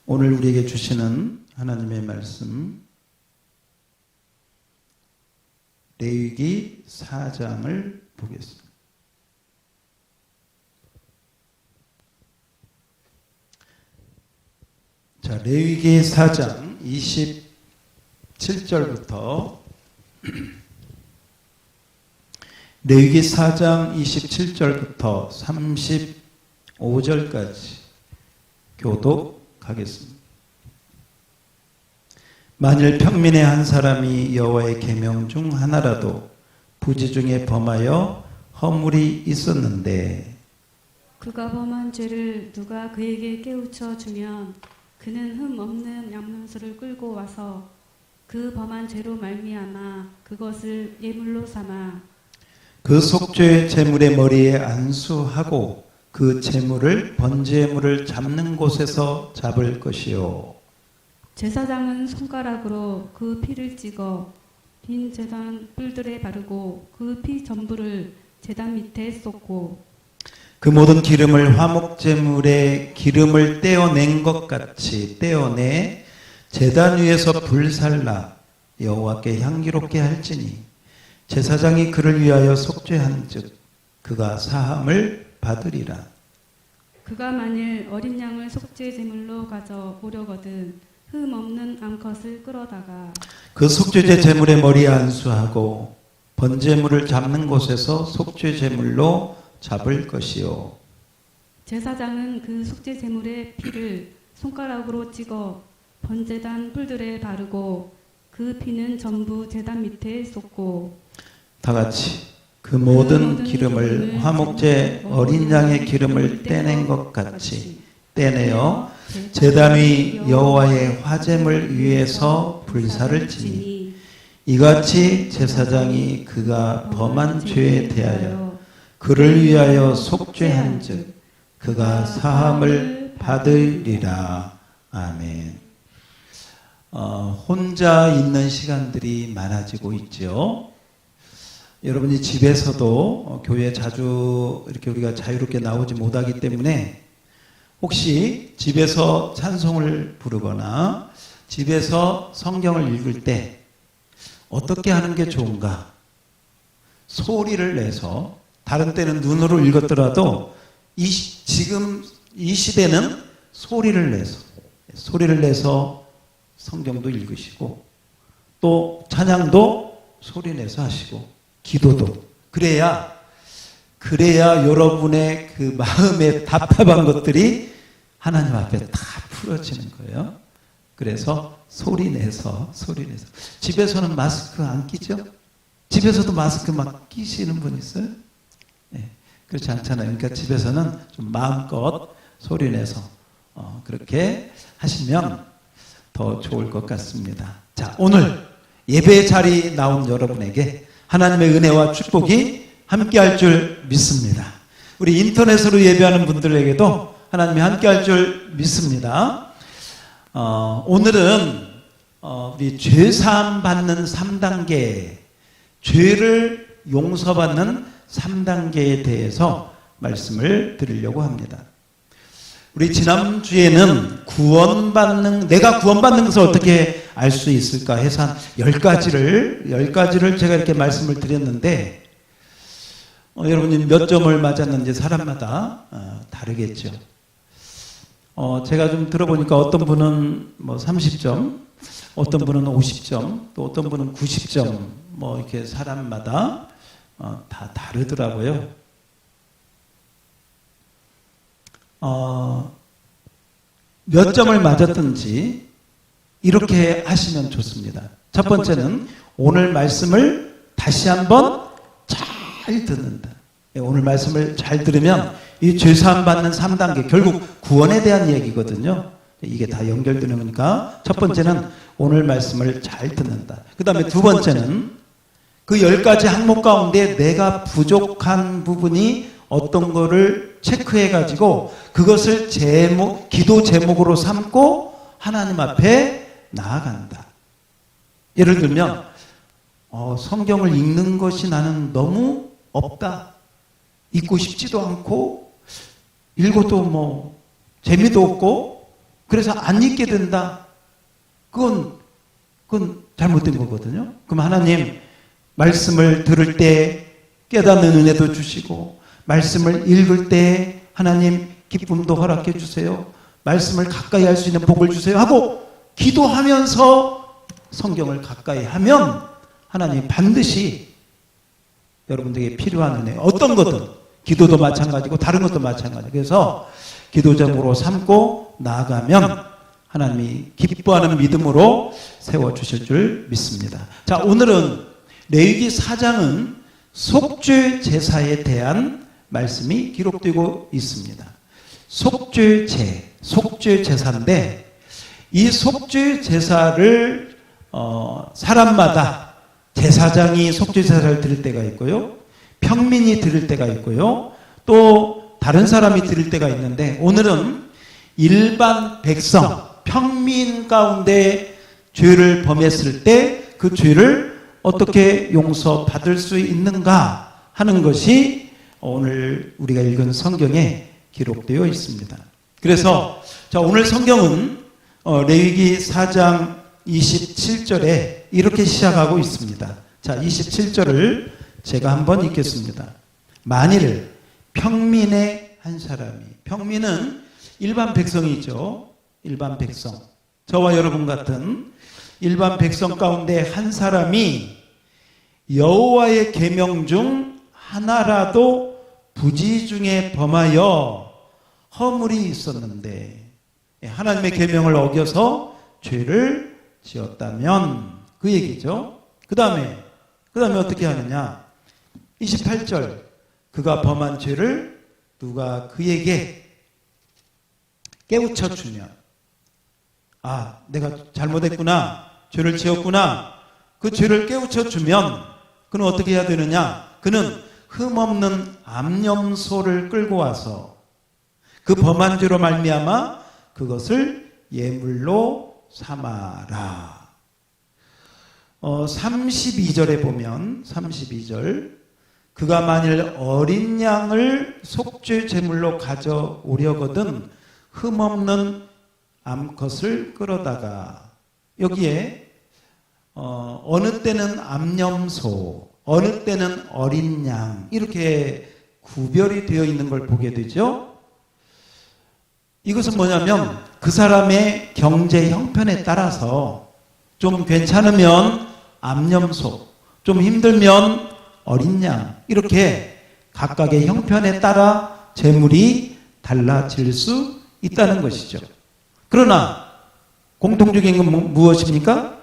오늘 우리에게 주시는 하나님의 말씀, 레위기 4장을 보겠습니다. 자, 레위기 4장 27절부터 레위기 4장 27절부터 35절까지 교독하겠습니다. 만일 평민의 한 사람이 여호와의 계명 중 하나라도 부지 중에 범하여 허물이 있었는데 그가 범한 죄를 누가 그에게 깨우쳐 주면 그는 흠 없는 양문소를 끌고 와서 그 범한 죄로 말미암아 그것을 예물로 삼아 그 속죄 제물의 머리에 안수하고 그 제물을 번제물을 잡는 곳에서 잡을 것이요. 제사장은 손가락으로 그 피를 찍어 빈 제단 뿔들에 바르고 그 피 전부를 제단 밑에 쏟고 그 모든 기름을 화목제물의 기름을 떼어낸 것 같이 떼어내 제단 위에서 불살라 여호와께 향기롭게 할지니 제사장이 그를 위하여 속죄한즉 그가 사함을 받으리라. 그가 만일 어린 양을 속죄 제물로 가져 오려거든 흠 없는 암컷을 끌어다가 그 속죄제 제물의 머리에 안수하고 번제물을 잡는 곳에서 속죄 제물로 잡을 것이요. 제사장은 그 속죄 제물의 피를 손가락으로 찍어 번제단 뿔들에 바르고 그 피는 전부 제단 밑에 쏟고 다 같이 그 모든 기름을 화목제 어린 양의 기름을 떼낸 것 같이 떼내어 제단 위 여호와의 화제물 위에서 불사를 지니 이같이 제사장이 그가 범한 죄에 대하여 그를 위하여 속죄한즉 그가 사함을 받으리라. 아멘. 혼자 있는 시간들이 많아지고 있죠. 여러분이 집에서도 교회에 자주 이렇게 우리가 자유롭게 나오지 못하기 때문에 혹시 집에서 찬송을 부르거나 집에서 성경을 읽을 때 어떻게 하는 게 좋은가? 소리를 내서 다른 때는 눈으로 읽었더라도 지금 이 시대는 소리를 내서 성경도 읽으시고 또 찬양도 소리 내서 하시고 기도도 그래야 여러분의 그 마음에 답답한 것들이 하나님 앞에 다 풀어지는 거예요. 그래서 소리 내서 집에서는 마스크 안 끼죠? 집에서도 마스크 막 끼시는 분 있어요? 네, 그렇지 않잖아요. 그러니까 집에서는 좀 마음껏 소리 내서 그렇게 하시면 더 좋을 것 같습니다. 자, 오늘 예배 자리 나온 여러분에게 하나님의 은혜와 축복이 함께할 줄 믿습니다. 우리 인터넷으로 예배하는 분들에게도 하나님이 함께할 줄 믿습니다. 오늘은 우리 죄사함 받는 3단계, 죄를 용서받는 3단계에 대해서 말씀을 드리려고 합니다. 우리 지난주에는 내가 구원받는 것을 어떻게 알 수 있을까 해서 한 10가지를 제가 이렇게 말씀을 드렸는데, 여러분이 몇 점을 맞았는지 사람마다 다르겠죠. 제가 좀 들어보니까 어떤 분은 뭐 30점, 어떤 분은 50점, 또 어떤 분은 90점, 뭐 이렇게 사람마다 다 다르더라고요. 몇 점을 맞았든지 이렇게 하시면 좋습니다. 첫 번째는 오늘 말씀을 다시 한번 잘 듣는다. 오늘 말씀을 잘 들으면 이 죄사함 받는 3단계, 결국 구원에 대한 얘기거든요. 이게 다 연결되는 거니까 첫 번째는 오늘 말씀을 잘 듣는다. 그 다음에 두 번째는 그 10가지 항목 가운데 내가 부족한 부분이 어떤 거를 체크해가지고 그것을 기도 제목으로 삼고 하나님 앞에 나아간다. 예를 들면 성경을 읽는 것이 나는 너무 없다. 읽고 싶지도 않고 읽어도 뭐 재미도 없고 그래서 안 잊게 된다. 그건 잘못된 거거든요. 그럼 하나님 말씀을 들을 때 깨닫는 은혜도 주시고, 말씀을 읽을 때 하나님 기쁨도 허락해 주세요. 말씀을 가까이 할 수 있는 복을 주세요 하고 기도하면서 성경을 가까이 하면 하나님 반드시 여러분들에게 필요한 은혜, 어떤 것든 기도도 마찬가지고 다른 것도 마찬가지. 그래서 기도적으로 삼고 나아가면 하나님이 기뻐하는 믿음으로 세워주실 줄 믿습니다. 자, 오늘은 레위기 4장은 속죄 제사에 대한 말씀이 기록되고 있습니다. 속죄 제사인데, 이 속죄 제사를 사람마다 제사장이 속죄 제사를 드릴 때가 있고요, 평민이 드릴 때가 있고요, 또 다른 사람이 드릴 때가 있는데, 오늘은 일반 백성, 평민 가운데 죄를 범했을 때 그 죄를 어떻게 용서받을 수 있는가 하는 것이 오늘 우리가 읽은 성경에 기록되어 있습니다. 그래서 자, 오늘 성경은 레위기 4장 27절에 이렇게 시작하고 있습니다. 자, 27절을 제가 한번 읽겠습니다. 만일 평민의 한 사람이, 평민은 일반 백성이죠. 일반 백성, 저와 여러분 같은 일반 백성 가운데 한 사람이 여호와의 계명 중 하나라도 부지 중에 범하여 허물이 있었는데 하나님의 계명을 어겨서 죄를 지었다면, 그 얘기죠. 그 다음에 어떻게 하느냐. 28절, 그가 범한 죄를 누가 그에게 깨우쳐 주면, 아, 내가 잘못했구나, 죄를 지었구나, 그 죄를 깨우쳐 주면 그는 어떻게 해야 되느냐. 그는 흠없는 암염소를 끌고 와서 그 범한 죄로 말미암아 그것을 예물로 삼아라. 32절에 보면, 32절, 그가 만일 어린 양을 속죄 제물로 가져오려거든 흠없는 암컷을 끌어다가, 여기에 어느 때는 암염소, 어느 때는 어린 양, 이렇게 구별이 되어 있는 걸 보게 되죠. 이것은 뭐냐면 그 사람의 경제 형편에 따라서 좀 괜찮으면 암염소, 좀 힘들면 어린 양, 이렇게 각각의 형편에 따라 제물이 달라질 수 있다는 것이죠. 그러나 공통적인 건 무엇입니까?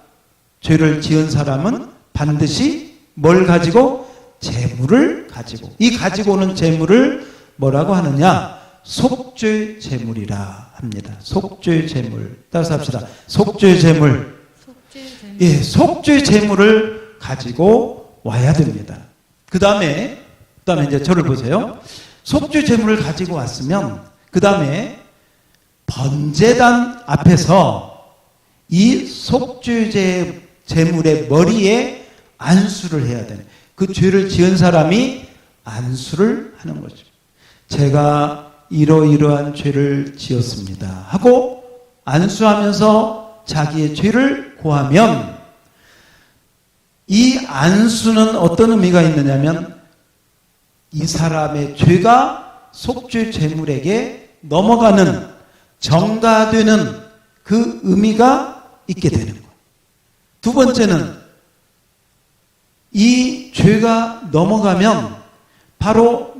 죄를 지은 사람은 반드시 뭘 가지고? 제물을 가지고. 이 가지고 오는 제물을 뭐라고 하느냐? 속죄 제물이라 합니다. 속죄 제물. 따라서 합시다. 속죄 제물. 예, 속죄 제물을 가지고 와야 됩니다. 그 다음에 이제 저를 보세요. 속죄 제물을 가지고 왔으면 그 다음에 번제단 앞에서 이 속죄 제물의 머리에 안수를 해야 되는, 그 죄를 지은 사람이 안수를 하는 거죠. 제가 이러이러한 죄를 지었습니다 하고 안수하면서 자기의 죄를 고하면, 이 안수는 어떤 의미가 있느냐면 이 사람의 죄가 속죄 제물에게 넘어가는, 전가되는 그 의미가 있게 되는 거예요. 두 번째는 이 죄가 넘어가면 바로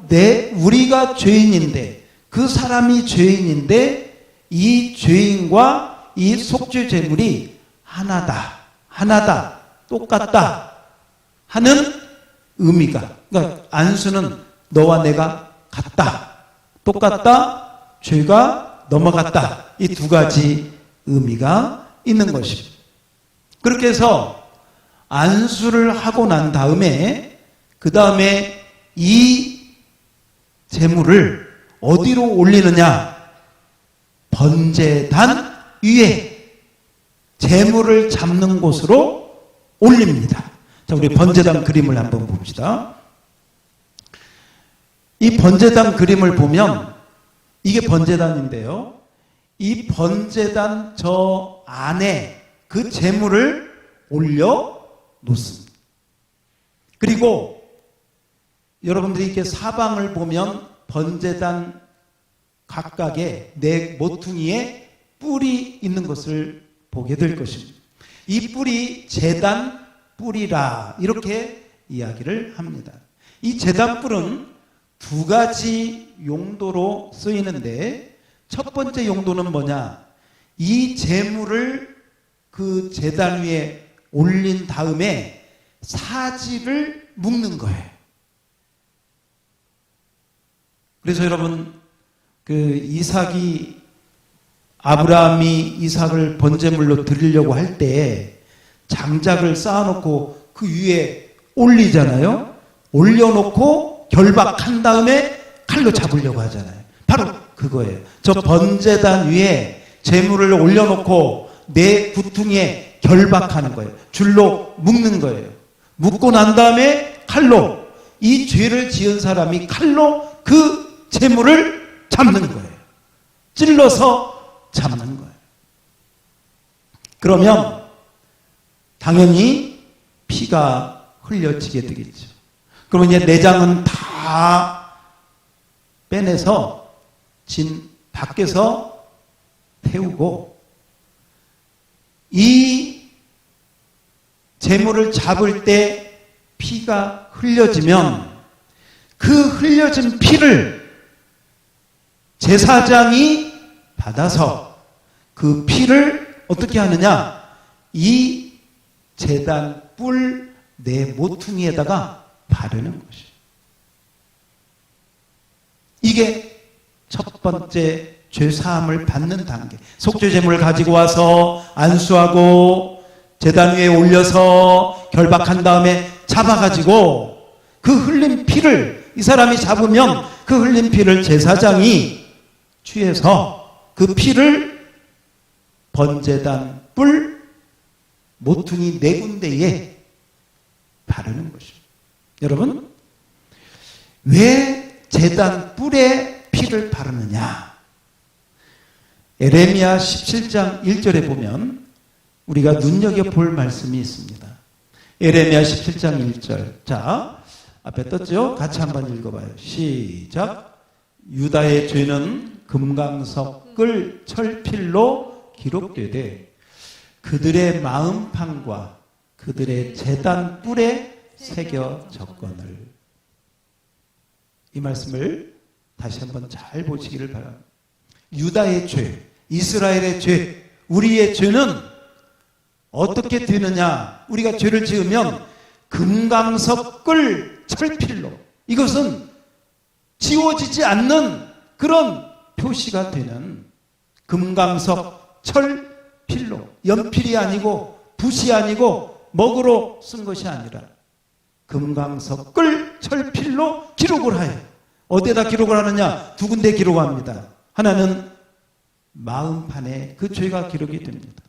우리가 죄인인데, 그 사람이 죄인인데 이 죄인과 이 속죄 제물이 하나다, 똑같다 하는 의미가, 그러니까 안수는 너와 내가 같다, 똑같다, 죄가 넘어갔다, 이 두 가지 의미가 있는 것입니다. 그렇게 해서 안수를 하고 난 다음에 그 다음에 이 제물을 어디로 올리느냐? 번제단 위에 제물을 잡는 곳으로 올립니다. 자, 우리 번제단 그림을 한번 봅시다. 이 번제단 그림을 보면 이게 번제단인데요. 이 번제단 저 안에 그 제물을 올려 놓습니다. 그리고 여러분들이 이렇게 사방을 보면 번제단 각각의 네 모퉁이에 뿔이 있는 것을 보게 될 것입니다. 이 뿔이 제단 뿔이라 이렇게 이야기를 합니다. 이 제단 뿔은 두 가지 용도로 쓰이는데 첫 번째 용도는 뭐냐? 이 제물을 그 제단 위에 올린 다음에 사지를 묶는 거예요. 그래서 여러분 그 이삭이 아브라함이 이삭을 번제물로 드리려고 할 때 장작을 쌓아놓고 그 위에 올리잖아요. 올려놓고 결박한 다음에 칼로 잡으려고 하잖아요. 바로 그거예요. 저 번제단 위에 제물을 올려놓고 내 구퉁이에 결박하는 거예요. 줄로 묶는 거예요. 묶고 난 다음에 칼로 이 죄를 지은 사람이 칼로 그 제물을 잡는 거예요. 찔러서 잡는 거예요. 그러면 당연히 피가 흘려지게 되겠죠. 그러면 이제 내장은 다 빼내서 진 밖에서 태우고 이 제물을 잡을 때 피가 흘려지면 그 흘려진 피를 제사장이 받아서 그 피를 어떻게 하느냐? 이 제단 뿔 네 모퉁이에다가 바르는 것이에요. 이게 첫 번째 죄사함을 받는 단계. 속죄제물을 가지고 와서 안수하고 제단 위에 올려서 결박한 다음에 잡아가지고 그 흘린 피를 이 사람이 잡으면 그 흘린 피를 제사장이 취해서 그 피를 번제단 뿔 모퉁이 네 군데에 바르는 것입니다. 여러분, 왜 제단 뿔에 피를 바르느냐? 에레미야 17장 1절에 보면 우리가 눈여겨볼 말씀이 있습니다. 에레미야 17장 1절. 자, 앞에 떴죠? 같이 한번 읽어봐요. 시작. 유다의 죄는 금강석을 철필로 기록되되 그들의 마음판과 그들의 제단 뿔에 새겨 적거늘. 이 말씀을 다시 한번 잘 보시기를 바랍니다. 유다의 죄, 이스라엘의 죄, 우리의 죄는 어떻게 되느냐? 우리가 죄를 지으면 금강석을 철필로, 이것은 지워지지 않는 그런 표시가 되는 금강석 철필로, 연필이 아니고 붓이 아니고 먹으로 쓴 것이 아니라 금강석을 철필로 기록을 하여 어디에다 기록을 하느냐? 두 군데 기록합니다. 하나는 마음판에 그 죄가 기록이 됩니다.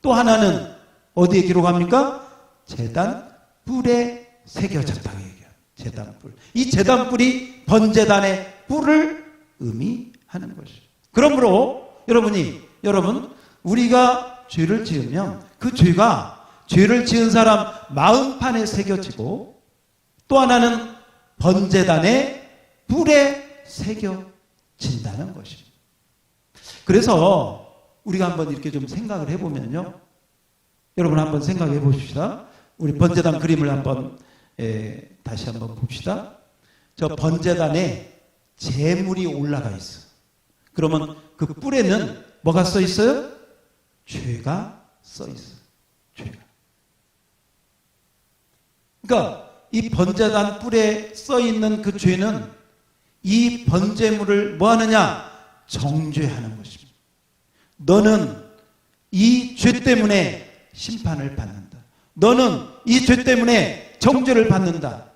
또 하나는 어디에 기록합니까? 제단 뿔에 새겨졌다고 얘기해요. 제단 뿔. 이 제단 뿔이 번제단의 뿔을 의미하는 것이죠. 그러므로 여러분 우리가 죄를 지으면 그 죄가 죄를 지은 사람 마음판에 새겨지고 또 하나는 번제단의 뿔에 새겨진다는 것입니다. 그래서 우리가 한번 이렇게 좀 생각을 해보면요. 여러분 한번 생각해 보십시다. 우리 번제단 그림을 한번 다시 한번 봅시다. 저 번제단에 제물이 올라가 있어. 그러면 그 뿔에는 뭐가 써 있어요? 죄가 써 있어. 죄가. 그러니까 이 번제단 뿔에 써 있는 그 죄는 이 번제물을 뭐 하느냐? 정죄하는 것입니다. 너는 이 죄 때문에 심판을 받는다. 너는 이 죄 때문에 정죄를 받는다.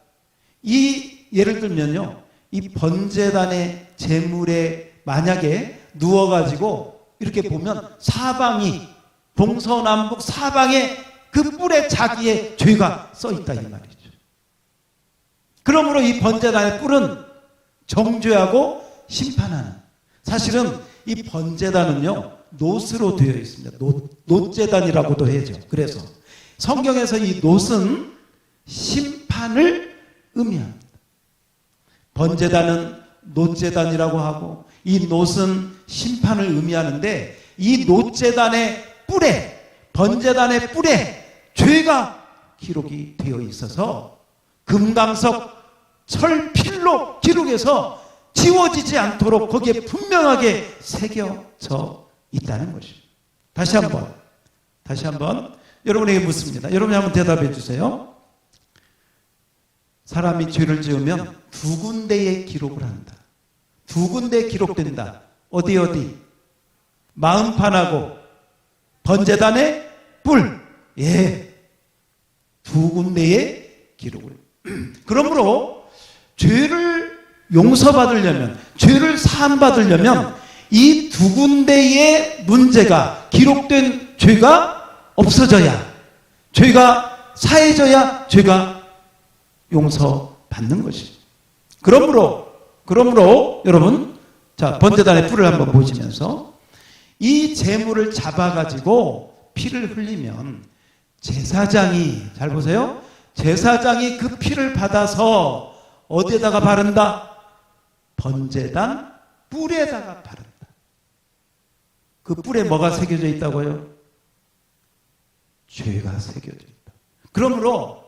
이 예를 들면요. 이 번제단의 제물에 만약에 누워가지고 이렇게 보면 사방이 동서남북 사방에 그 뿔에 자기의 죄가 써있다 이 말이죠. 그러므로 이 번제단의 뿔은 정죄하고 심판하는, 사실은 이 번제단은요, 놋으로 되어 있습니다. 놋제단이라고도 해죠. 그래서 성경에서 이 놋은 심판을 의미합니다. 번제단은 놋제단이라고 하고 이 놋은 심판을 의미하는데 이 놋제단의 뿔에, 번제단의 뿔에 죄가 기록이 되어 있어서 금강석 철필로 기록해서 지워지지 않도록 거기에 분명하게 새겨져 있다는 것입니다. 다시 한번 여러분에게 묻습니다. 여러분이 한번 대답해 주세요. 사람이 죄를 지으면 두 군데에 기록을 한다. 두 군데에 기록된다. 어디? 마음판하고 번제단의 뿔. 예. 두 군데에 기록을. 그러므로 죄를 용서받으려면, 죄를 사함받으려면 이 두 군데의 문제가 기록된 죄가 없어져야, 죄가 사해져야 죄가 용서받는 것입니다. 그러므로 여러분, 자, 번제단의 뿔을 한번 보시면서 이 재물을 잡아가지고 피를 흘리면 제사장이, 잘 보세요, 제사장이 그 피를 받아서 어디에다가 바른다? 번제단 뿔에다가 바른다. 그 뿔에 뭐가 새겨져 있다고요? 죄가 새겨져 있다. 그러므로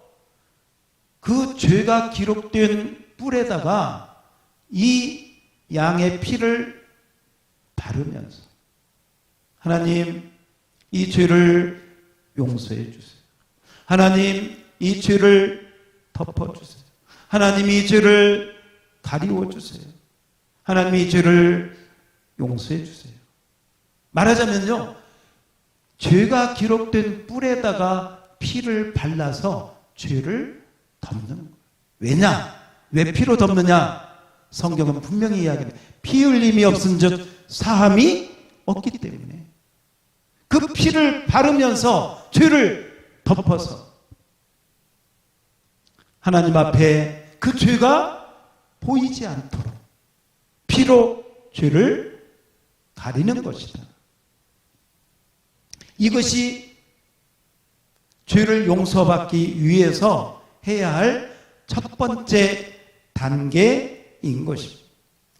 그 죄가 기록된 뿔에다가 이 양의 피를 바르면서 하나님, 이 죄를 용서해 주세요. 하나님, 이 죄를 덮어주세요. 하나님, 이 죄를 가리워 주세요. 하나님, 이 죄를 용서해 주세요. 말하자면요, 죄가 기록된 뿔에다가 피를 발라서 죄를 덮는 거예요. 왜냐? 왜 피로 덮느냐? 성경은 분명히 이야기합니다. 피 흘림이 없은즉 사함이 없기 때문에. 그 피를 바르면서 죄를 덮어서 하나님 앞에 그 죄가 보이지 않도록 피로 죄를 가리는 것이다. 이것이 죄를 용서받기 위해서 해야 할 첫 번째 단계인 것입니다.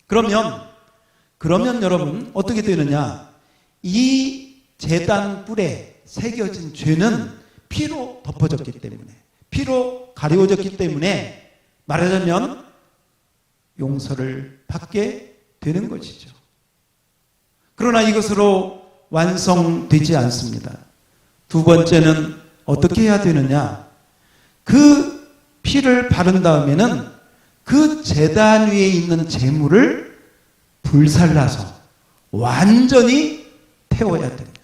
그러면 여러분 어떻게 되느냐? 이 제단 뿔에 새겨진 죄는 피로 덮어졌기 때문에, 피로 가리워졌기 때문에 말하자면 용서를 받게 되는 것이죠. 그러나 이것으로 완성되지 않습니다. 두 번째는 어떻게 해야 되느냐? 그 피를 바른 다음에는 그 제단 위에 있는 재물을 불살라서 완전히 태워야 됩니다.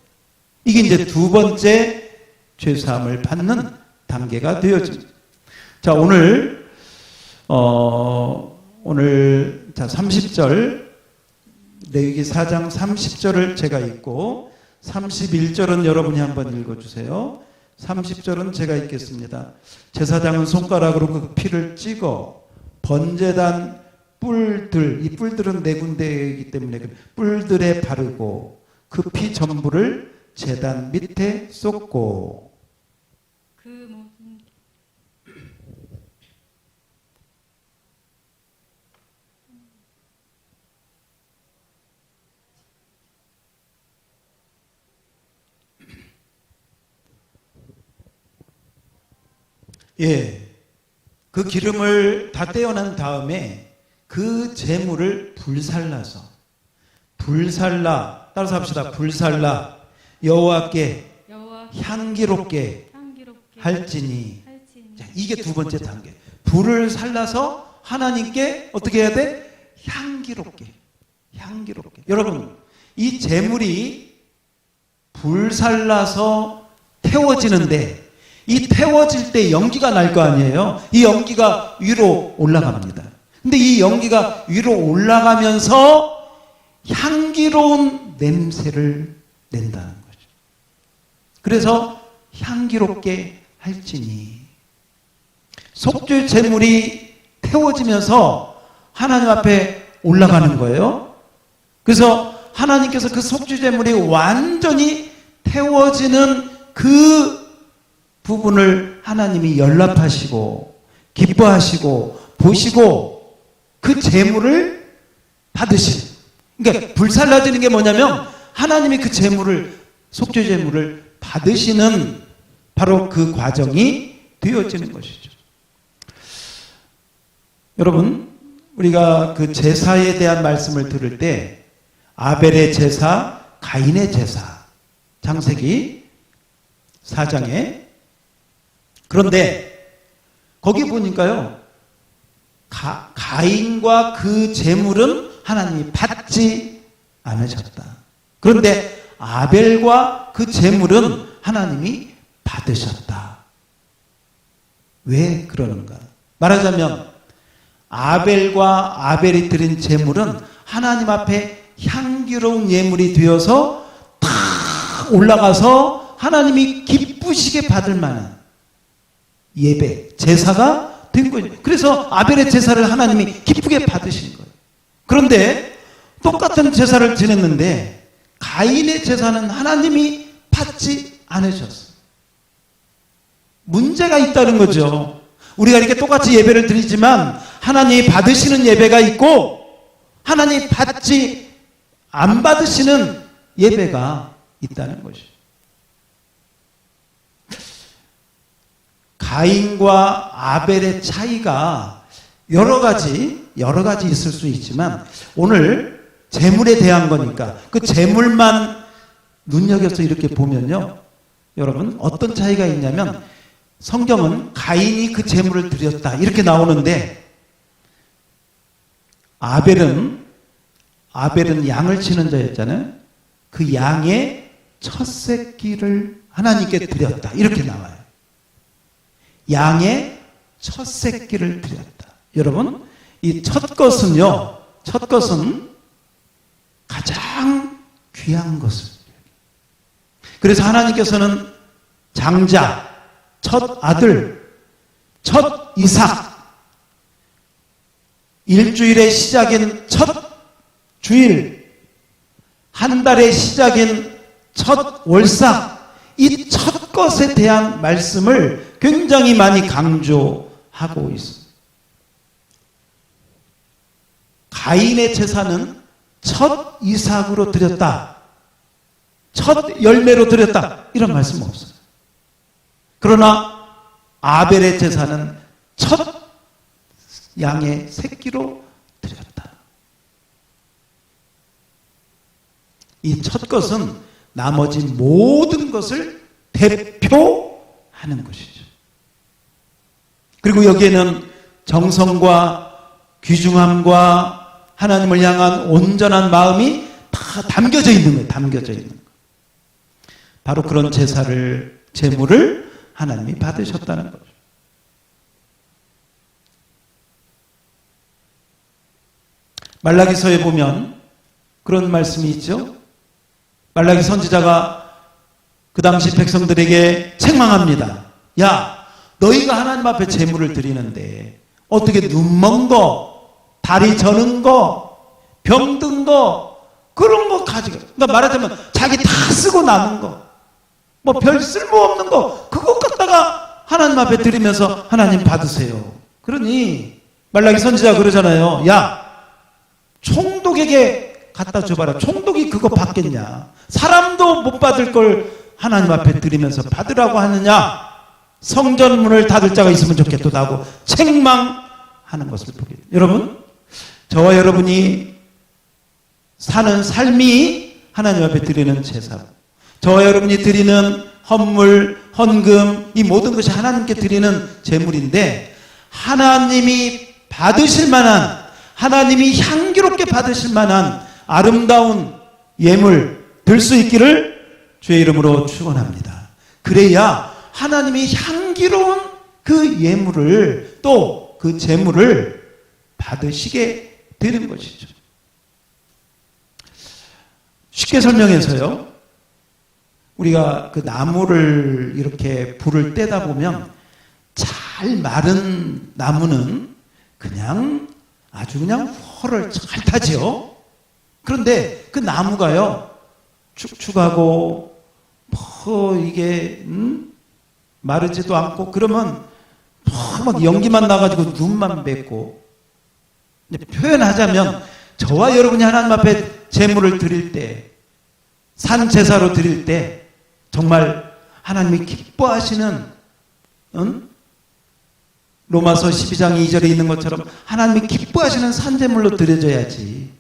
이게 이제 두 번째 죄사함을 받는 단계가 되어집니다. 자, 오늘 30절, 레위기 4장 30절을 제가 읽고 31절은 여러분이 한번 읽어주세요. 30절은 제가 읽겠습니다. 제사장은 손가락으로 그 피를 찍어 번제단 뿔들, 이 뿔들은 네 군데이기 때문에 뿔들에 바르고 그 피 전부를 제단 밑에 쏟고 예, 그 기름을 다 떼어난 다음에 그 재물을 따라서 합시다. 불살라 여호와께 향기롭게 할지니. 자, 이게 두 번째 단계. 불을 살라서 하나님께 어떻게 해야 돼? 향기롭게. 여러분, 이 재물이 불살라서 태워지는데 이 태워질 때 연기가 날 거 아니에요? 이 연기가 위로 올라갑니다. 근데 이 연기가 위로 올라가면서 향기로운 냄새를 낸다는 거죠. 그래서 향기롭게 할지니. 속죄 제물이 태워지면서 하나님 앞에 올라가는 거예요. 그래서 하나님께서 그 속죄제물이 완전히 태워지는 그 부분을 하나님이 연락하시고 기뻐하시고 보시고 그 제물을 받으시는, 그러니까 불살라지는 게 뭐냐면 하나님이 그 제물을, 속죄제물을 받으시는 바로 그 과정이 되어지는 것이죠. 여러분, 우리가 그 제사에 대한 말씀을 들을 때 아벨의 제사, 가인의 제사, 창세기 4장에, 그런데 거기 보니까요, 가인과 그 제물은 하나님이 받지 않으셨다. 그런데 아벨과 그 제물은 하나님이 받으셨다. 왜 그러는가? 말하자면 아벨과 아벨이 드린 제물은 하나님 앞에 향기로운 예물이 되어서 다 올라가서 하나님이 기쁘시게 받을 만한 예배, 제사가 된 거예요. 그래서 아벨의 제사를 하나님이 기쁘게 받으신 거예요. 그런데 똑같은 제사를 지냈는데 가인의 제사는 하나님이 받지 않으셨어요. 문제가 있다는 거죠. 우리가 이렇게 똑같이 예배를 드리지만 하나님이 받으시는 예배가 있고 하나님이 안 받으시는 예배가 있다는 것이죠. 가인과 아벨의 차이가 여러 가지 있을 수 있지만 오늘 제물에 대한 거니까 그 제물만 눈여겨서 이렇게 보면요, 여러분 어떤 차이가 있냐면 성경은 가인이 그 제물을 드렸다 이렇게 나오는데 아벨은 양을 치는 자였잖아요. 그 양의 첫 새끼를 하나님께 드렸다 이렇게 나와요. 양의 첫 새끼를 드렸다. 여러분, 이 첫 것은요, 첫 것은 가장 귀한 것을. 그래서 하나님께서는 장자, 첫 아들, 첫 이삭, 일주일의 시작인 첫 주일, 한 달의 시작인 첫 월삭, 이 첫 것에 대한 말씀을 굉장히 많이 강조하고 있습니다. 가인의 제사는 첫 이삭으로 드렸다, 첫 열매로 드렸다 이런 말씀 없어요. 그러나 아벨의 제사는 첫 양의 새끼로 드렸다. 이 첫 것은 나머지 모든 것을 대표하는 것이죠. 그리고 여기에는 정성과 귀중함과 하나님을 향한 온전한 마음이 다 담겨져 있는 거예요. 담겨져 있는 거예요. 바로 그런 제물을 하나님이 받으셨다는 거죠. 말라기서에 보면 그런 말씀이 있죠. 말라기 선지자가 그 당시 백성들에게 책망합니다. 야, 너희가 하나님 앞에 제물을 드리는데 어떻게 눈먼 거, 다리 저는 거, 병든 거, 그런 거 가지고, 그러니까 말하자면 자기 다 쓰고 남은 거, 뭐 별 쓸모없는 거, 그것 갖다가 하나님 앞에 드리면서 하나님 받으세요. 그러니 말라기 선지자가 그러잖아요. 야, 총독에게 갖다 줘봐라. 총독이 그거 받겠냐? 사람도 못 받을 걸 하나님 앞에 드리면서 받으라고 하느냐? 성전문을 닫을 자가 있으면 좋겠다 하고 책망하는 것을 보게 돼요. 여러분, 저와 여러분이 사는 삶이 하나님 앞에 드리는 제사, 저와 여러분이 드리는 헌물, 헌금, 이 모든 것이 하나님께 드리는 제물인데 하나님이 받으실 만한, 하나님이 향기롭게 받으실 만한 아름다운 예물 될 수 있기를 주의 이름으로 축원합니다. 그래야 하나님이 향기로운 그 예물을, 또 그 제물을 받으시게 되는 것이죠. 쉽게 설명해서요, 우리가 그 나무를 이렇게 불을 떼다 보면 잘 마른 나무는 그냥 아주 그냥 활을 잘 타죠. 그런데 그 나무가요, 축축하고 이게 마르지도 않고 그러면 막 연기만 나가지고 눈만 뱉고, 표현하자면 저와 여러분이 하나님 앞에 제물을 드릴 때, 산 제사로 드릴 때 정말 하나님이 기뻐하시는, 로마서 12장 2절에 있는 것처럼 하나님이 기뻐하시는 산제물로 드려져야지.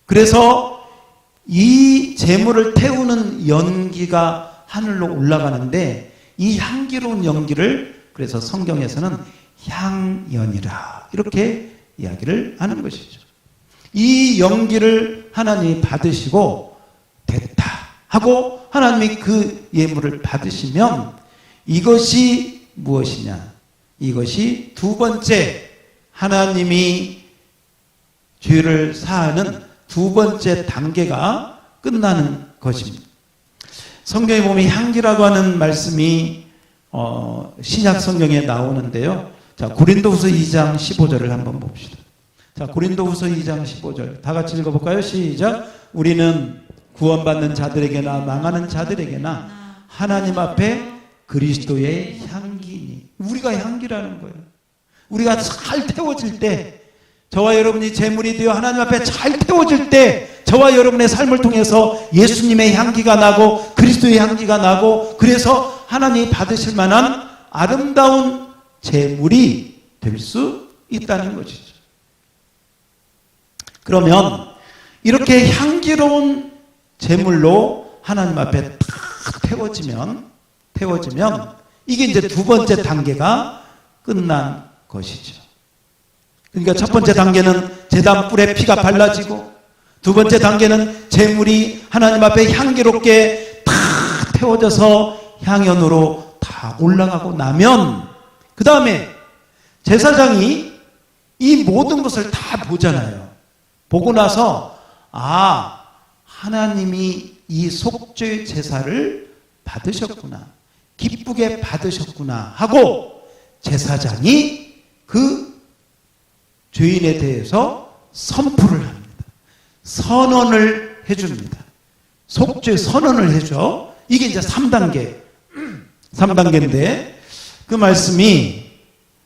그래서 이 제물을 태우는 연기가 하늘로 올라가는데, 이 향기로운 연기를 그래서 성경에서는 향연이라 이렇게 이야기를 하는 것이죠. 이 연기를 하나님이 받으시고 됐다 하고 하나님이 그 예물을 받으시면, 이것이 무엇이냐? 이것이 두 번째, 하나님이 죄를 사하는 두 번째 단계가 끝나는 것입니다. 성경에 보면 향기라고 하는 말씀이 신약 성경에 나오는데요. 자, 고린도후서 2장 15절을 한번 봅시다. 자, 고린도후서 2장 15절 다 같이 읽어볼까요? 시작. 우리는 구원받는 자들에게나 망하는 자들에게나 하나님 앞에 그리스도의 향기니. 우리가 향기라는 거예요. 우리가 잘 태워질 때, 저와 여러분이 제물이 되어 하나님 앞에 잘 태워질 때, 저와 여러분의 삶을 통해서 예수님의 향기가 나고 그리스도의 향기가 나고, 그래서 하나님이 받으실 만한 아름다운 제물이 될 수 있다는 것이죠. 그러면 이렇게 향기로운 제물로 하나님 앞에 탁 태워지면 이게 이제 두 번째 단계가 끝난 것이죠. 그러니까 첫 번째 단계는 제단 뿔에 피가 발라지고, 두 번째 단계는 제물이 하나님 앞에 향기롭게 다 태워져서 향연으로 다 올라가고 나면, 그 다음에 제사장이 이 모든 것을 다 보잖아요. 보고 나서 하나님이 이 속죄 제사를 받으셨구나, 기쁘게 받으셨구나 하고 제사장이 그 죄인에 대해서 선포를 합니다. 선언을 해줍니다. 속죄 선언을 해줘. 이게 이제 3단계인데 그 말씀이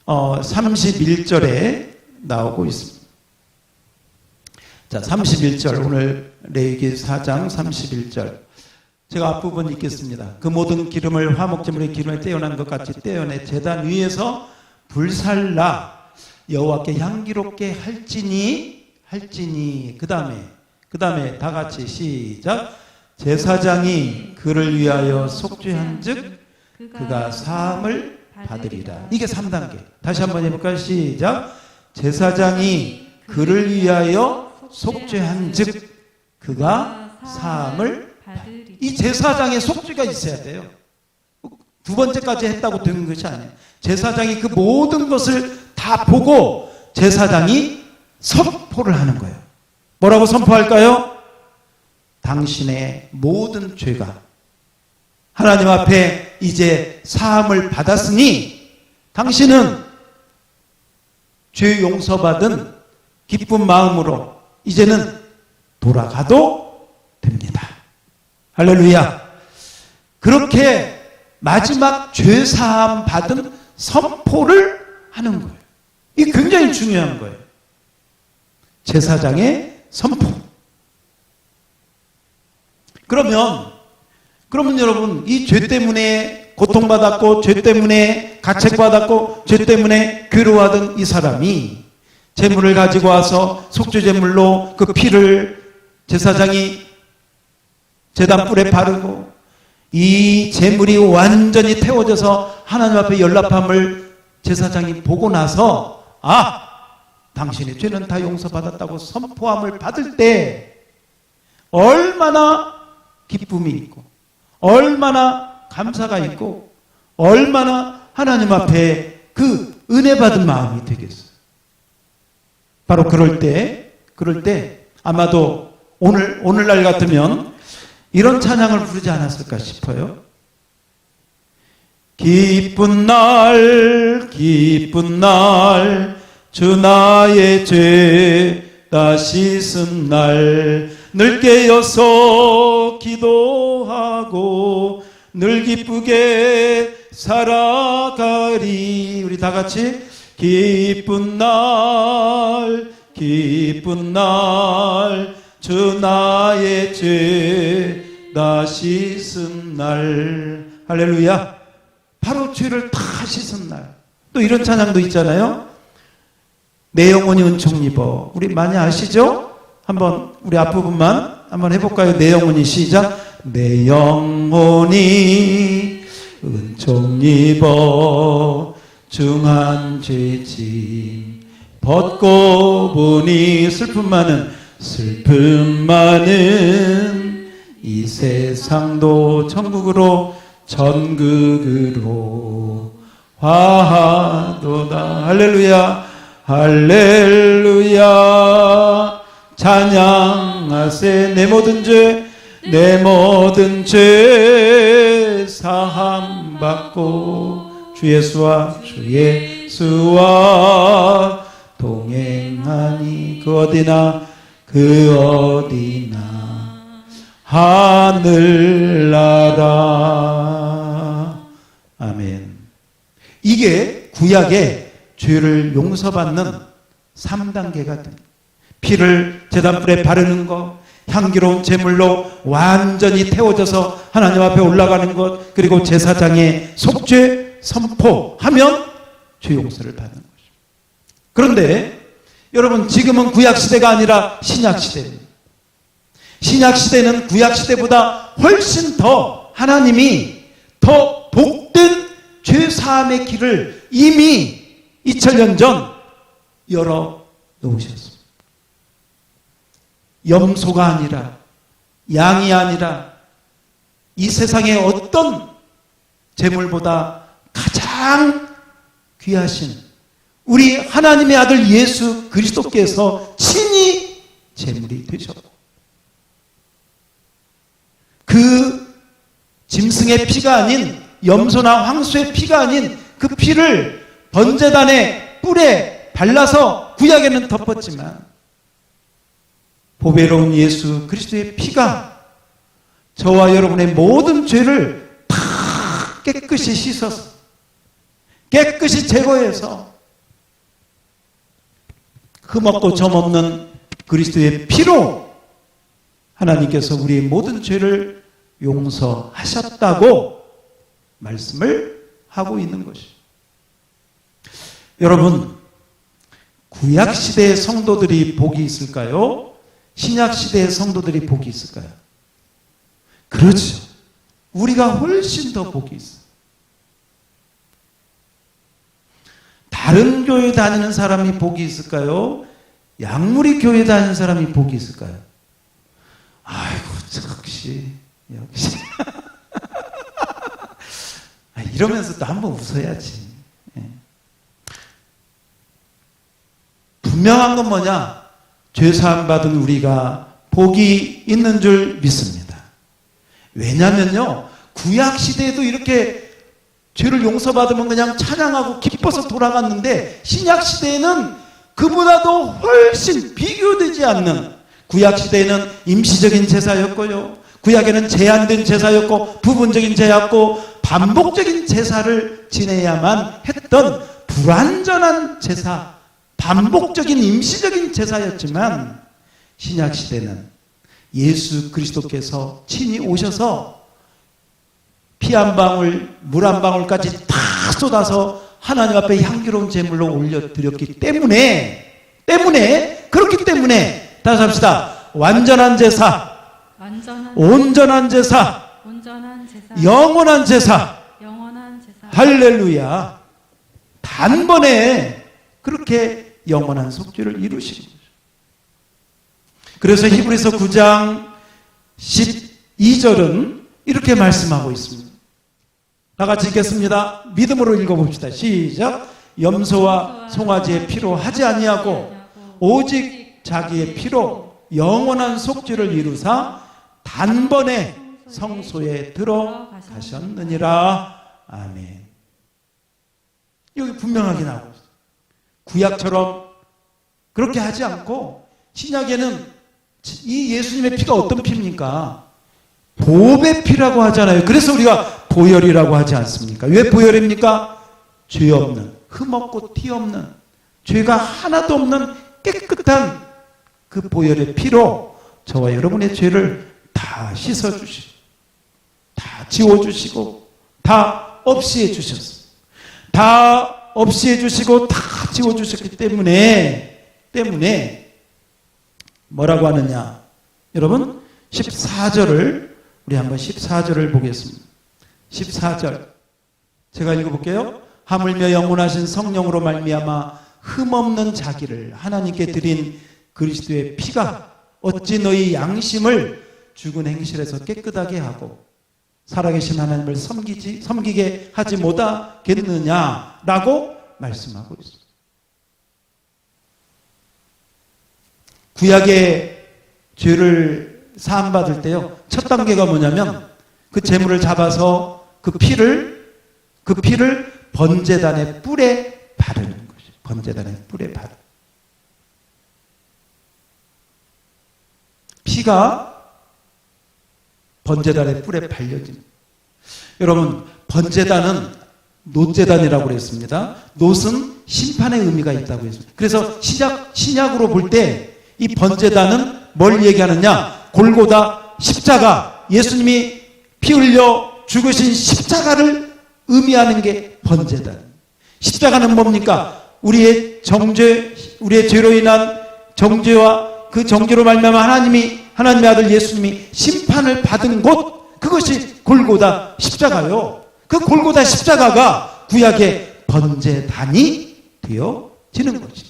31절에 나오고 있습니다. 자, 31절, 오늘 레위기 4장 31절. 제가 앞부분 읽겠습니다. 그 모든 기름을 화목제물의 기름에 떼어난 것 같이 떼어내 제단 위에서 불살라 여호와께 향기롭게 할지니. 그 다음에 다 같이 시작. 제사장이 그를 위하여 속죄한즉 그가 사함을 받으리라. 이게 3단계. 다시 한번 해볼까요? 시작. 제사장이 그를 위하여 속죄한즉 그가 사함을 받으리라. 이 제사장의 속죄가 있어야 돼요. 두 번째까지 했다고 되는 것이 아니에요. 제사장이 그 모든 것을 다 보고 제사장이 선포를 하는 거예요. 뭐라고 선포할까요? 당신의 모든 죄가 하나님 앞에 이제 사함을 받았으니 당신은 죄 용서받은 기쁜 마음으로 이제는 돌아가도 됩니다. 할렐루야. 그렇게 마지막 죄 사함 받은 선포를 하는 거예요. 이게 굉장히 중요한 거예요. 제사장의 선포. 그러면 여러분, 이 죄 때문에 고통받았고, 죄 때문에 가책받았고, 죄 때문에 괴로워하던 이 사람이 제물을 가지고 와서 속죄제물로 그 피를 제사장이 제단 뿔에 바르고, 이 제물이 완전히 태워져서 하나님 앞에 연락함을 제사장이 보고 나서 당신의 죄는 다 용서받았다고 선포함을 받을 때 얼마나 기쁨이 있고, 얼마나 감사가 있고, 얼마나 하나님 앞에 그 은혜 받은 마음이 되겠어요. 바로 그럴 때 아마도 오늘날 같으면 이런 찬양을 부르지 않았을까 싶어요. 기쁜 날 주 나의 죄 다 씻은 날 늘 깨어서 기도하고 늘 기쁘게 살아가리. 우리 다 같이 기쁜 날 주 나의 죄 다 씻은 날. 할렐루야. 바로 죄를 다 씻은 날. 또 이런 찬양도 있잖아요. 내 영혼이 은총 입어. 우리 많이 아시죠? 한번 우리 앞부분만 한번 해볼까요? 내 영혼이 시작. 내 영혼이 은총 입어 중한 죄짐 벗고 보니 슬픔 많은 이 세상도 전국으로 화하도다. 할렐루야. 할렐루야. 찬양하세. 내 모든 죄 사함 받고 주 예수와 동행하니 그 어디나 하늘나라. 아멘. 이게 구약의 죄를 용서받는 3단계가 됩니다. 피를 제단불에 바르는 것, 향기로운 제물로 완전히 태워져서 하나님 앞에 올라가는 것, 그리고 제사장의 속죄 선포하면 죄 용서를 받는 것입니다. 그런데 여러분, 지금은 구약시대가 아니라 신약시대입니다. 신약시대는 구약시대보다 훨씬 더 하나님이 더 복된 죄사함의 길을 이미 2000년 전 열어 놓으셨습니다. 염소가 아니라, 양이 아니라 이 세상의 어떤 제물보다 가장 귀하신 우리 하나님의 아들 예수 그리스도께서 친히 제물이 되셨고, 그 짐승의 피가 아닌, 염소나 황소의 피가 아닌 그 피를 번제단의 뿔에 발라서 구약에는 덮었지만 보배로운 예수 그리스도의 피가 저와 여러분의 모든 죄를 다 깨끗이 씻어서, 깨끗이 제거해서 흠없고 점없는 그리스도의 피로 하나님께서 우리의 모든 죄를 용서하셨다고 말씀을 하고 있는 것이죠. 여러분, 구약시대의 성도들이 복이 있을까요? 신약시대의 성도들이 복이 있을까요? 그렇죠. 우리가 훨씬 더 복이 있어요. 다른 교회 다니는 사람이 복이 있을까요? 양무리 교회 다니는 사람이 복이 있을까요? 아이고, 역시. 이러면서 또 한번 웃어야지. 분명한 건 뭐냐? 죄사함 받은 우리가 복이 있는 줄 믿습니다. 왜냐면요, 구약시대에도 이렇게 죄를 용서받으면 그냥 찬양하고 기뻐서 돌아갔는데, 신약시대에는 그보다도 훨씬 비교되지 않는, 구약시대에는 임시적인 제사였고요, 구약에는 제한된 제사였고, 부분적인 제사였고, 반복적인 제사를 지내야만 했던 불완전한 제사, 반복적인 임시적인 제사였지만, 신약시대는 예수 그리스도께서 친히 오셔서 피 한 방울, 물 한 방울까지 다 쏟아서 하나님 앞에 향기로운 제물로 올려드렸기 때문에, 그렇기 때문에, 다시 합시다. 온전한 제사, 영원한 제사, 할렐루야. 단번에 그렇게 영원한 속죄를 이루신 거죠. 그래서 히브리서 9장 12절은 이렇게 말씀하고 있습니다. 다 같이 읽겠습니다. 믿음으로 읽어봅시다. 시작. 염소와 송아지의 피로 하지 아니하고 오직 자기의 피로 영원한 속죄를 이루사 단번에 성소에 들어가셨느니라. 아멘. 여기 분명하게 나오고 있어요. 구약처럼 그렇게 하지 않고 신약에는 이 예수님의 피가 어떤 피입니까? 보배 피라고 하잖아요. 그래서 우리가 보혈이라고 하지 않습니까? 왜 보혈입니까? 죄 없는, 흠 없고 티 없는, 죄가 하나도 없는 깨끗한 그 보혈의 피로 저와 여러분의 죄를 다 씻어주시고, 다 지워주시고, 다 없이 해주셨어요. 다 없이 해주시고, 다 지워주셨기 때문에 뭐라고 하느냐? 여러분, 14절을, 우리 한번 14절을 보겠습니다. 14절. 제가 읽어볼게요. 하물며 영원하신 성령으로 말미암아 흠없는 자기를 하나님께 드린 그리스도의 피가 어찌 너희 양심을 죽은 행실에서 깨끗하게 하고 살아계신 하나님을 섬기게 하지 못하겠느냐라고 말씀하고 있습니다. 구약의 죄를 사함받을 때요, 첫 단계가 뭐냐면 그 제물을 잡아서 그 피를 번제단의 뿔에 바르는 것이죠. 번제단의 뿔에 바르는. 피가 번제단의 뿔에 발려집니다. 여러분, 번제단은 놋제단이라고 그랬습니다. 놋은 심판의 의미가 있다고 했습니다. 그래서 신약으로 볼 때 이 번제단은 뭘 얘기하느냐? 골고다 십자가, 예수님이 피 흘려 죽으신 십자가를 의미하는 게 번제단. 십자가는 뭡니까? 우리의 죄로 인한 정죄와 그 정죄로 말미암아 하나님의 아들 예수님이 심판을 받은 곳, 그것이 골고다 십자가요. 그 골고다 십자가가 구약의 번제단이 되어지는 것이죠.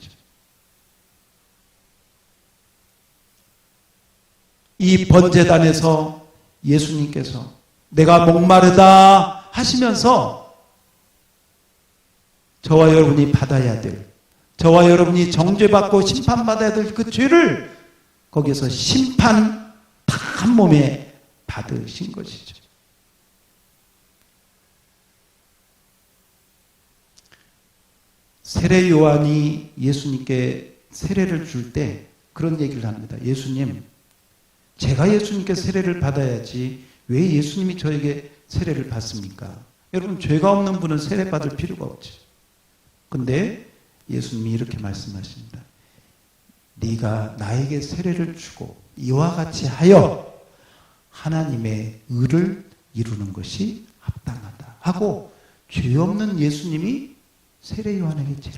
이 번제단에서 예수님께서 내가 목마르다 하시면서 저와 여러분이 받아야 될, 저와 여러분이 정죄받고 심판받아야 될 그 죄를 거기서 심판 다 한 몸에 받으신 것이죠. 세례 요한이 예수님께 세례를 줄 때 그런 얘기를 합니다. 예수님, 제가 예수님께 세례를 받아야지 왜 예수님이 저에게 세례를 받습니까? 여러분, 죄가 없는 분은 세례 받을 필요가 없죠. 근데 예수님이 이렇게 말씀하십니다. 네가 나에게 세례를 주고 이와 같이 하여 하나님의 의를 이루는 것이 합당하다 하고, 죄 없는 예수님이 세례 요한에게 제일,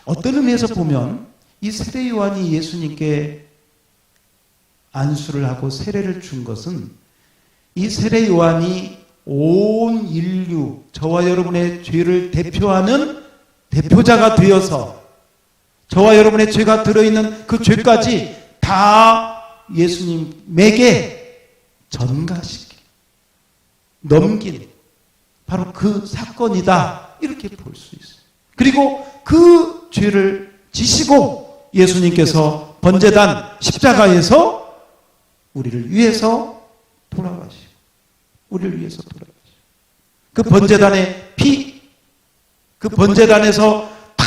어떤 의미에서 보면 이 세례 요한이 예수님께 안수를 하고 세례를 준 것은 이 세례 요한이 온 인류, 저와 여러분의 죄를 대표하는 대표자가 되어서 저와 여러분의 죄가 들어있는 그 죄까지 다 예수님에게 전가시킨, 넘긴 바로 그 사건이다, 이렇게 볼 수 있어요. 그리고 그 죄를 지시고 예수님께서 번제단 십자가에서 우리를 위해서 돌아가시고, 우리를 위해서 돌아가시고, 그 번제단의 피, 그 번제단에서 다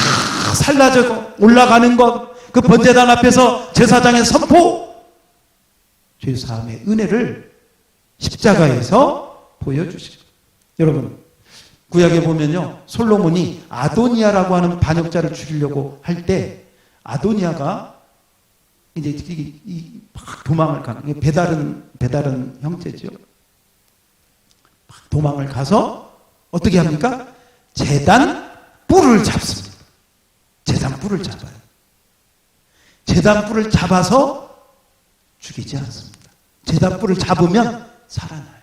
살라져 올라가는 것, 그 번제단 앞에서 제사장의 선포, 죄사함의 은혜를 십자가에서 보여주시고. 여러분, 구약에 보면요, 솔로몬이 아도니아라고 하는 반역자를 죽이려고 할 때 아도니아가 이제 막 도망을 가는, 배다른 형제죠. 도망을 가서 어떻게 합니까? 제단 뿔을 잡습니다. 제단 뿔을 잡아요. 제단 뿔을 잡아서 죽이지 않습니다. 제단 뿔을 잡으면 살아나요.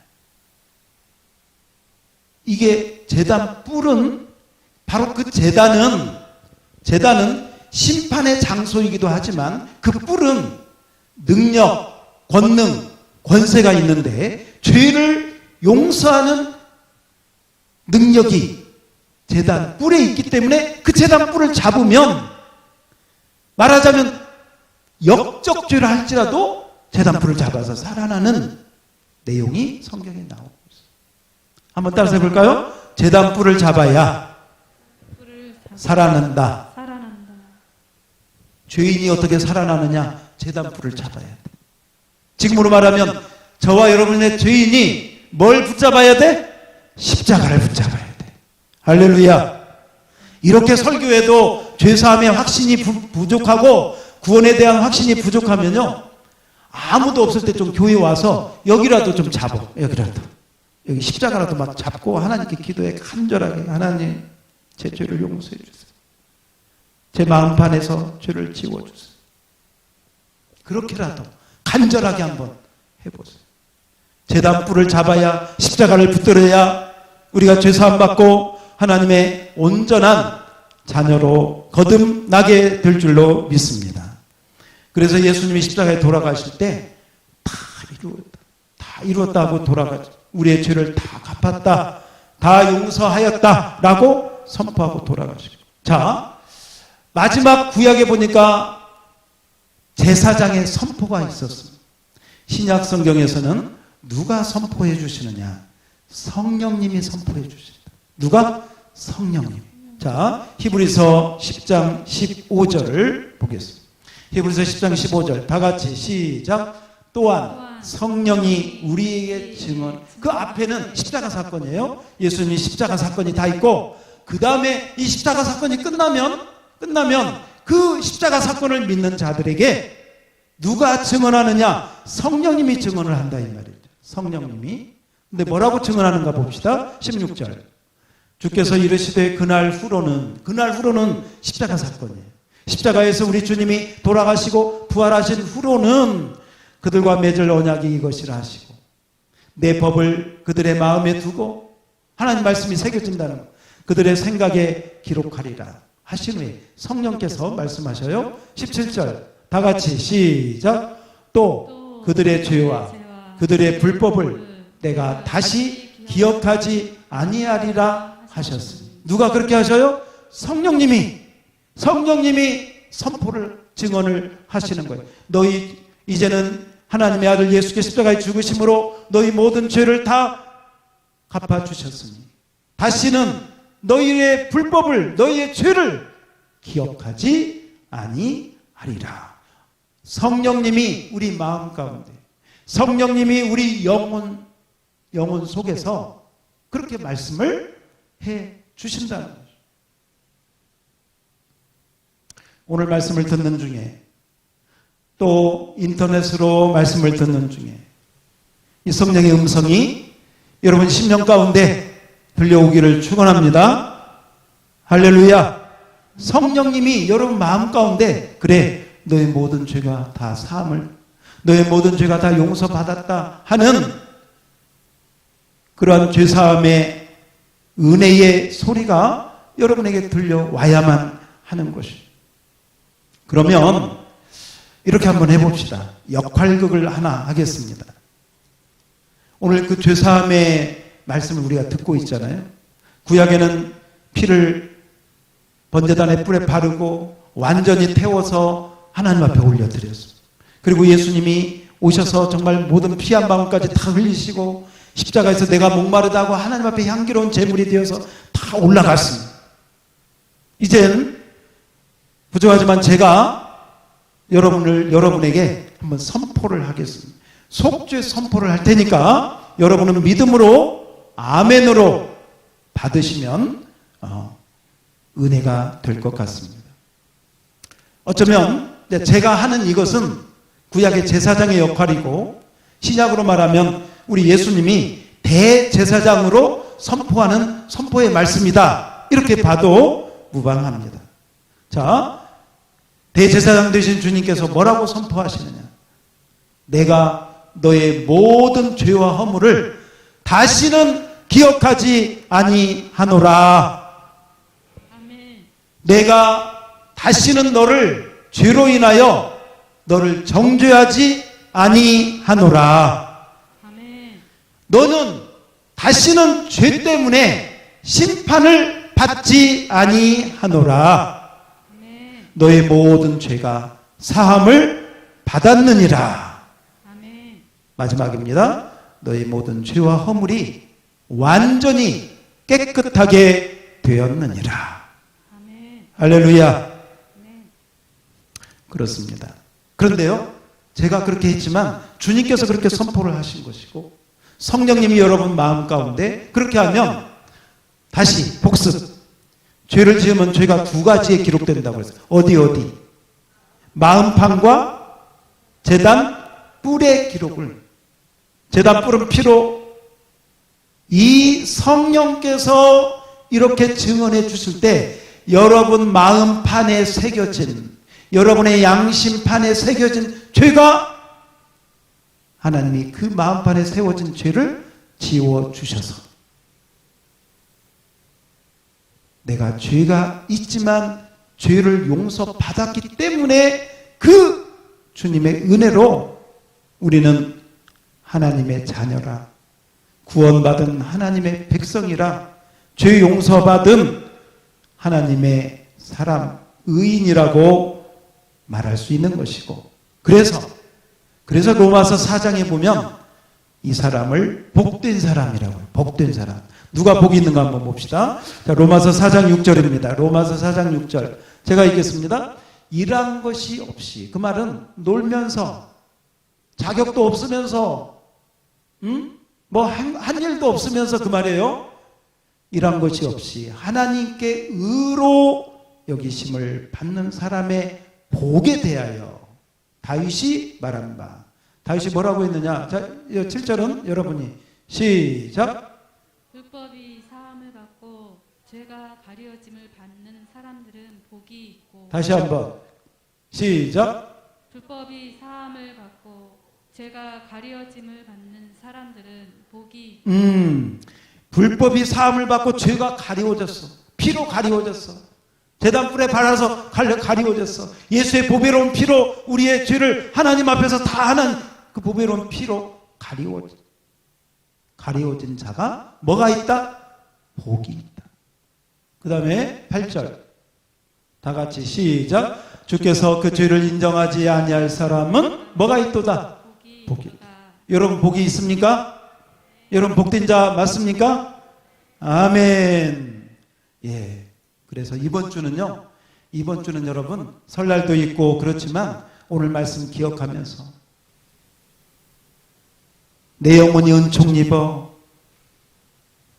이게 제단 뿔은, 바로 그 제단은 심판의 장소이기도 하지만 그 뿔은 능력, 권능, 권세가 있는데 죄를 용서하는 능력이 제단 뿔에 있기 때문에 그 제단 뿔을 잡으면, 말하자면 역적죄를 할지라도 제단 뿔을 잡아서 살아나는 내용이 성경에 나오고 있어요. 한번 따라서 해볼까요? 제단 뿔을 잡아야 살아난다. 죄인이 어떻게 살아나느냐? 제단불을 잡아야 돼. 지금으로 말하면 저와 여러분의 죄인이 뭘 붙잡아야 돼? 십자가를 붙잡아야 돼. 할렐루야. 이렇게 설교해도 죄사함의 확신이 부족하고 구원에 대한 확신이 부족하면요, 아무도 없을 때 좀 교회 와서 여기라도 좀 잡아. 여기라도. 여기 십자가라도 막 잡고 하나님께 기도해. 간절하게. 하나님, 제 죄를 용서해 주세요. 제 마음판에서 죄를 지워주세요. 그렇게라도 간절하게 한번 해보세요. 제단불을 잡아야, 십자가를 붙들어야 우리가 죄사함 받고 하나님의 온전한 자녀로 거듭나게 될 줄로 믿습니다. 그래서 예수님이 십자가에 돌아가실 때 다 이루었다 하고 돌아가죠. 우리의 죄를 다 갚았다, 다 용서하였다 라고 선포하고 돌아가시고. 자, 마지막 구약에 보니까 제사장의 선포가 있었습니다. 신약 성경에서는 누가 선포해 주시느냐? 성령님이 선포해 주신다. 누가? 성령님. 자, 히브리서 10장 15절을 보겠습니다. 히브리서 10장 15절 다 같이 시작. 또한 성령이 우리에게 증언. 그 앞에는 십자가 사건이에요. 예수님이 십자가 사건이 다 있고, 그 다음에 이 십자가 사건이 끝나면 그 십자가 사건을 믿는 자들에게 누가 증언하느냐? 성령님이 증언을 한다 이 말이죠. 성령님이. 근데 뭐라고 증언하는가 봅시다. 16절. 주께서 이르시되 그날 후로는 십자가 사건이에요. 십자가에서 우리 주님이 돌아가시고 부활하신 후로는 그들과 맺을 언약이 이것이라 하시고 내 법을 그들의 마음에 두고, 하나님 말씀이 새겨진다는 것, 그들의 생각에 기록하리라 하신 후에 성령께서 말씀하셔요. 17절 다 같이 시작. 또 그들의 죄와 그들의 불법을 내가 다시 기억하지 아니하리라 하셨습니다. 누가 그렇게 하셔요? 성령님이 선포를, 증언을 하시는 거예요. 너희 이제는 하나님의 아들 예수께서 십자가에 죽으심으로 너희 모든 죄를 다 갚아주셨으니 다시는 너희의 불법을, 너희의 죄를 기억하지 아니하리라. 성령님이 우리 마음 가운데, 성령님이 우리 영혼 속에서 그렇게 말씀을 해 주신다는 거죠. 오늘 말씀을 듣는 중에, 또 인터넷으로 말씀을 듣는 중에 이 성령의 음성이 여러분 심령 가운데 들려오기를 축원합니다. 할렐루야. 성령님이 여러분 마음 가운데, 그래, 너의 모든 죄가 다 사함을, 너의 모든 죄가 다 용서받았다 하는 그러한 죄사함의 은혜의 소리가 여러분에게 들려와야만 하는 것이죠. 그러면 이렇게 한번 해봅시다. 역할극을 하나 하겠습니다. 오늘 그 죄사함의 말씀을 우리가 듣고 있잖아요. 구약에는 피를 번제단의 뿔에 바르고 완전히 태워서 하나님 앞에 올려드렸습니다. 그리고 예수님이 오셔서 정말 모든 피 한 방울까지 다 흘리시고 십자가에서 내가 목마르다고 하나님 앞에 향기로운 제물이 되어서 다 올라갔습니다. 이젠 부족하지만 제가 여러분에게 한번 선포를 하겠습니다. 속죄 선포를 할 테니까 여러분은 믿음으로, 아멘으로 받으시면 은혜가 될 것 같습니다. 어쩌면 제가 하는 이것은 구약의 제사장의 역할이고, 신약으로 말하면 우리 예수님이 대제사장으로 선포하는 선포의 말씀이다, 이렇게 봐도 무방합니다. 자, 대제사장 되신 주님께서 뭐라고 선포하시느냐? 내가 너의 모든 죄와 허물을 다시는 기억하지 아니하노라. 아멘. 내가 다시는 너를 죄로 인하여 너를 정죄하지 아니하노라. 아멘. 너는 다시는 죄 때문에 심판을 받지 아니하노라. 너의 모든 죄가 사함을 받았느니라. 아멘. 마지막입니다. 너의 모든 죄와 허물이 완전히 깨끗하게 되었느니라. 아멘. 할렐루야. 아멘. 그렇습니다. 그런데요, 제가 그렇게 했지만 주님께서 그렇게 선포를 하신 것이고 성령님이 여러분 마음 가운데 그렇게 하면 다시 복습. 죄를 지으면 죄가 두 가지에 기록된다고 했어요. 어디? 마음판과 제단 뿔의 기록을, 제단 뿔은 피로, 이 성령께서 이렇게 증언해 주실 때 여러분 마음판에 새겨진, 여러분의 양심판에 새겨진 죄가 하나님이 그 마음판에 세워진 죄를 지워주셔서 내가 죄가 있지만 죄를 용서받았기 때문에 그 주님의 은혜로 우리는 하나님의 자녀라, 구원받은 하나님의 백성이라, 죄 용서받은 하나님의 사람, 의인이라고 말할 수 있는 것이고, 그래서 로마서 4장에 보면 이 사람을 복된 사람이라고 해요. 복된 사람. 누가 복이 있는가 한번 봅시다. 자, 로마서 4장 6절입니다. 로마서 4장 6절. 제가 읽겠습니다. 일한 것이 없이, 그 말은 놀면서, 자격도 없으면서, 뭐 한 일도 없으면서 그 말이에요. 일한 것이 없이 하나님께 의로 여기심을 받는 사람의 복에 대하여 다윗이 말한 바. 다윗이 뭐라고 했느냐? 자, 7절은 여러분이 시작. 불법이 사함을 받고 죄가 가려짐을 받는 사람들은 복이 있고. 다시 한번 시작. 불법이 사함을 받고 죄가 가려짐을 받는 사람들은 복이 있고. 불법이 사함을 받고 죄가 가리워졌어. 피로 가리워졌어. 제단불에 발라서 가리워졌어. 예수의 보배로운 피로 우리의 죄를 하나님 앞에서 다 하는 그 보배로운 피로 가리워진 자가 뭐가 있다? 복이 있다. 그 다음에 8절 다 같이 시작. 주께서 그 죄를 인정하지 아니할 사람은 뭐가 있도다? 복이 있다. 여러분 복이 있습니까? 여러분 복된 자 맞습니까? 아멘. 예. 그래서 이번 주는 여러분 설날도 있고 그렇지만 오늘 말씀 기억하면서 내 영혼이 은총 입어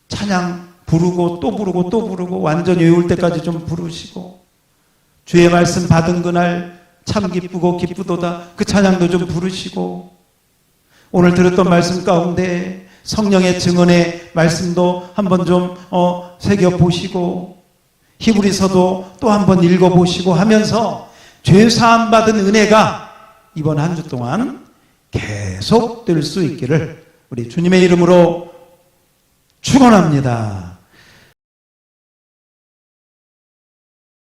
찬양 부르고 또 부르고 또 부르고 완전히 외울 때까지 좀 부르시고, 주의 말씀 받은 그날 참 기쁘고 기쁘도다 그 찬양도 좀 부르시고, 오늘 들었던 말씀 가운데 성령의 증언의 말씀도 한번 좀 새겨보시고, 히브리서도 또 한번 읽어보시고 하면서 죄사함 받은 은혜가 이번 한 주 동안 계속될 수 있기를 우리 주님의 이름으로 축원합니다.